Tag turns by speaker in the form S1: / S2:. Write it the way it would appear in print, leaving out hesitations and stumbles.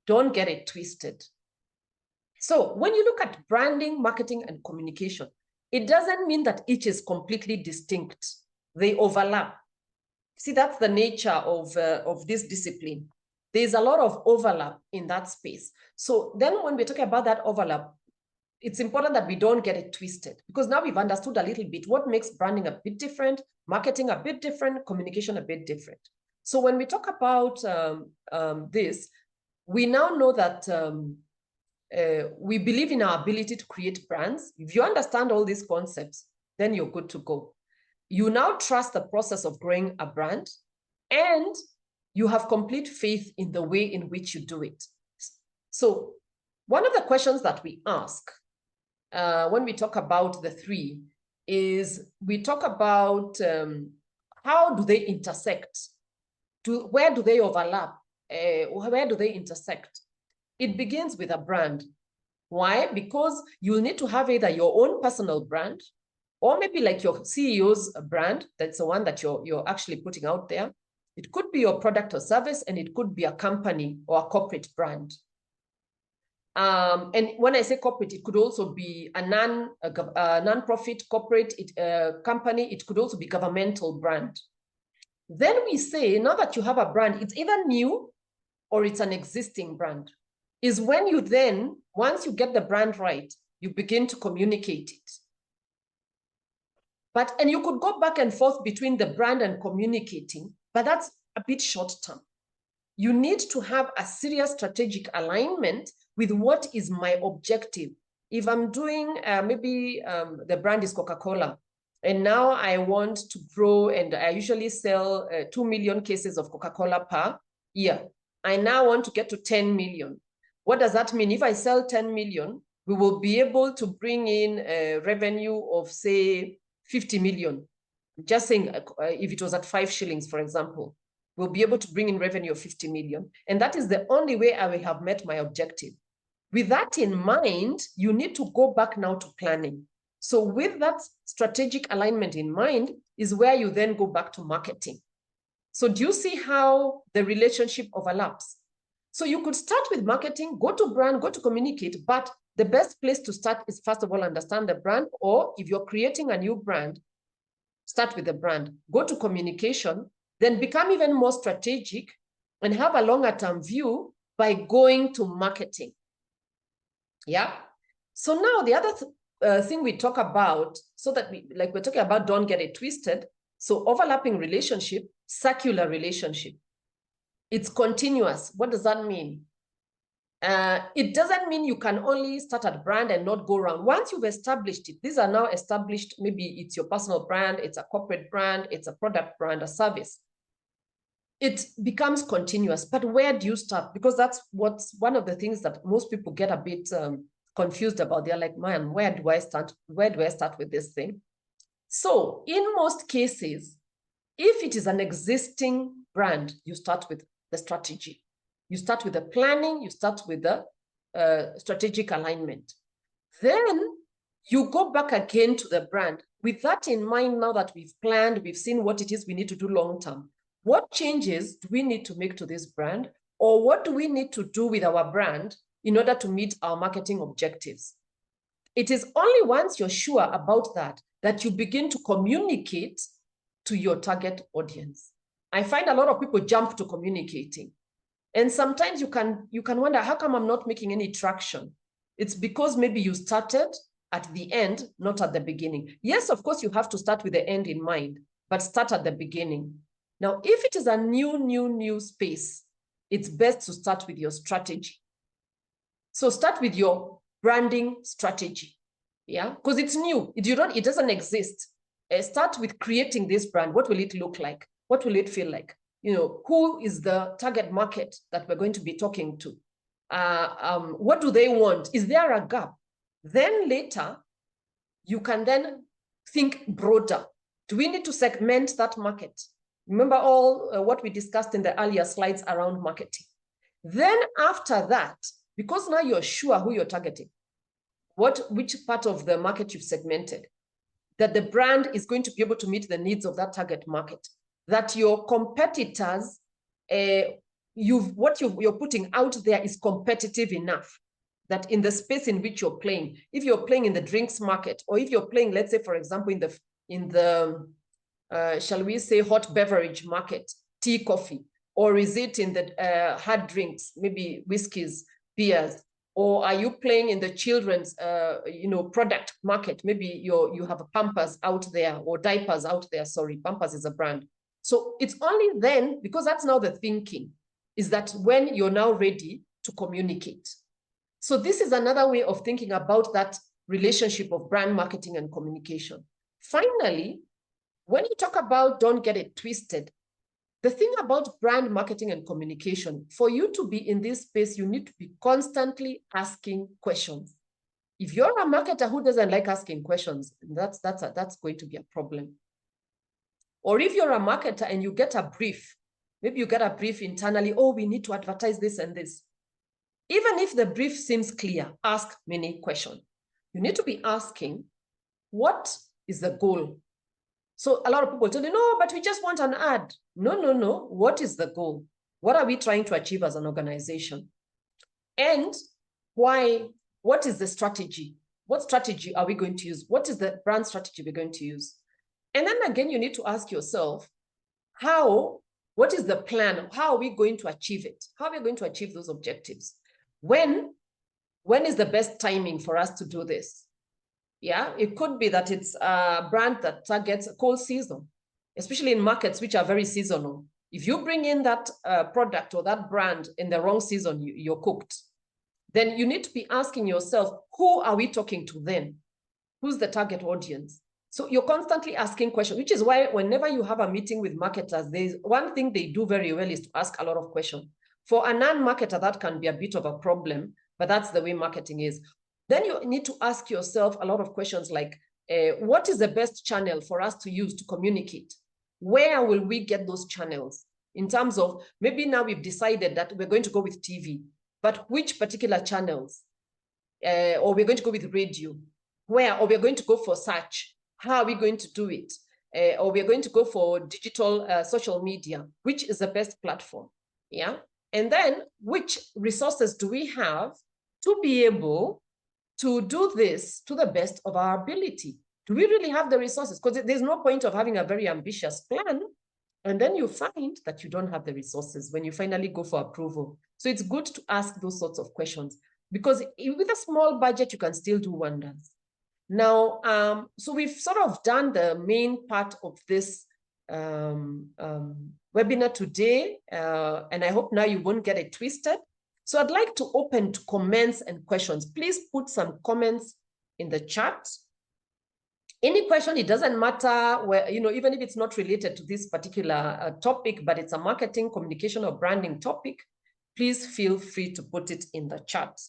S1: Don't get it twisted. So when you look at branding, marketing, and communication, it doesn't mean that each is completely distinct. They overlap. See, that's the nature of this discipline. There's a lot of overlap in that space. So then when we're talking about that overlap, it's important that we don't get it twisted, because now we've understood a little bit what makes branding a bit different, marketing a bit different, communication a bit different. So when we talk about this, we now know that we believe in our ability to create brands. If you understand all these concepts, then you're good to go. You now trust the process of growing a brand, and you have complete faith in the way in which you do it. So one of the questions that we ask when we talk about the three is we talk about how do they intersect? Where do they overlap? Where do they intersect? It begins with a brand. Why? Because you need to have either your own personal brand, or maybe like your CEO's brand. That's the one that you're actually putting out there. It could be your product or service, and it could be a company or a corporate brand. And when I say corporate, it could also be a non-profit corporate company. It could also be governmental brand. Then we say, now that you have a brand, it's either new or it's an existing brand. Is when you then, once you get the brand right, you begin to communicate it. And you could go back and forth between the brand and communicating, but that's a bit short term. You need to have a serious strategic alignment with what is my objective. If I'm doing, maybe the brand is Coca-Cola, and now I want to grow, and I usually sell 2 million cases of Coca-Cola per year. I now want to get to 10 million. What does that mean? If I sell 10 million, we will be able to bring in a revenue of, say, 50 million. Just saying, if it was at 5 shillings, for example, we'll be able to bring in revenue of 50 million. And that is the only way I will have met my objective. With that in mind, you need to go back now to planning. So with that strategic alignment in mind is where you then go back to marketing. So do you see how the relationship overlaps? So you could start with marketing, go to brand, go to communicate, but the best place to start is, first of all, understand the brand, or if you're creating a new brand, start with the brand, go to communication, then become even more strategic and have a longer term view by going to marketing. Yeah. So now the other thing we talk about, so that we're talking about, don't get it twisted. So overlapping relationship, circular relationship. It's continuous. What does that mean? It doesn't mean you can only start at brand and not go around. Once you've established it, these are now established, maybe it's your personal brand, it's a corporate brand, it's a product brand, a service. It becomes continuous, but where do you start? Because that's what's one of the things that most people get a bit confused about. They're like, man, where do I start? Where do I start with this thing? So in most cases, if it is an existing brand, you start with the strategy. You start with the planning, you start with the strategic alignment. Then you go back again to the brand. With that in mind, now that we've planned, we've seen what it is we need to do long term. What changes do we need to make to this brand? Or what do we need to do with our brand in order to meet our marketing objectives? It is only once you're sure about that, that you begin to communicate to your target audience. I find a lot of people jump to communicating. And sometimes you can wonder, how come I'm not making any traction? It's because maybe you started at the end, not at the beginning. Yes, of course, you have to start with the end in mind, but start at the beginning. Now, if it is a new space, it's best to start with your strategy. So start with your branding strategy, yeah? Because it's new, it doesn't exist. Start with creating this brand. What will it look like? What will it feel like? You know, who is the target market that we're going to be talking to? What do they want? Is there a gap? Then later, you can then think broader. Do we need to segment that market? Remember all what we discussed in the earlier slides around marketing. Then after that, because now you're sure who you're targeting, which part of the market you've segmented, that the brand is going to be able to meet the needs of that target market, that your competitors, you're putting out there is competitive enough that in the space in which you're playing, if you're playing in the drinks market, or if you're playing, let's say, for example, in the shall we say, hot beverage market, tea, coffee, or is it in the hard drinks, maybe whiskeys, beers, or are you playing in the children's product market? Maybe you have a Pampers out there, or diapers out there. Sorry, Pampers is a brand. So it's only then, because that's now the thinking, is that when you're now ready to communicate. So this is another way of thinking about that relationship of brand marketing and communication. Finally, when you talk about don't get it twisted, the thing about brand marketing and communication, for you to be in this space, you need to be constantly asking questions. If you're a marketer who doesn't like asking questions, that's going to be a problem. Or if you're a marketer and you get a brief, maybe you get a brief internally, oh, we need to advertise this and this. Even if the brief seems clear, ask many questions. You need to be asking, what is the goal? So a lot of people tell you, no, but we just want an ad. No. What is the goal? What are we trying to achieve as an organization? And why? What is the strategy? What strategy are we going to use? What is the brand strategy we're going to use? And then again, you need to ask yourself, what is the plan? How are we going to achieve it? How are we going to achieve those objectives? When is the best timing for us to do this? Yeah, it could be that it's a brand that targets a cold season, especially in markets which are very seasonal. If you bring in that product or that brand in the wrong season, you're cooked. Then you need to be asking yourself, who are we talking to then? Who's the target audience? So you're constantly asking questions, which is why whenever you have a meeting with marketers, there's one thing they do very well is to ask a lot of questions. For a non-marketer, that can be a bit of a problem, but that's the way marketing is. Then you need to ask yourself a lot of questions like, what is the best channel for us to use to communicate? Where will we get those channels? In terms of, maybe now we've decided that we're going to go with TV, but which particular channels? Or we're going to go with radio. Where? Or we're going to go for search. How are we going to do it? Or we're going to go for digital social media. Which is the best platform? Yeah. And then which resources do we have to be able to do this to the best of our ability? Do we really have the resources? Because there's no point of having a very ambitious plan, and then you find that you don't have the resources when you finally go for approval. So it's good to ask those sorts of questions, because with a small budget, you can still do wonders. Now, so we've sort of done the main part of this webinar today, and I hope now you won't get it twisted. So I'd like to open to comments and questions. Please put some comments in the chat. Any question, it doesn't matter where, even if it's not related to this particular topic, but it's a marketing, communication, or branding topic, please feel free to put it in the chat.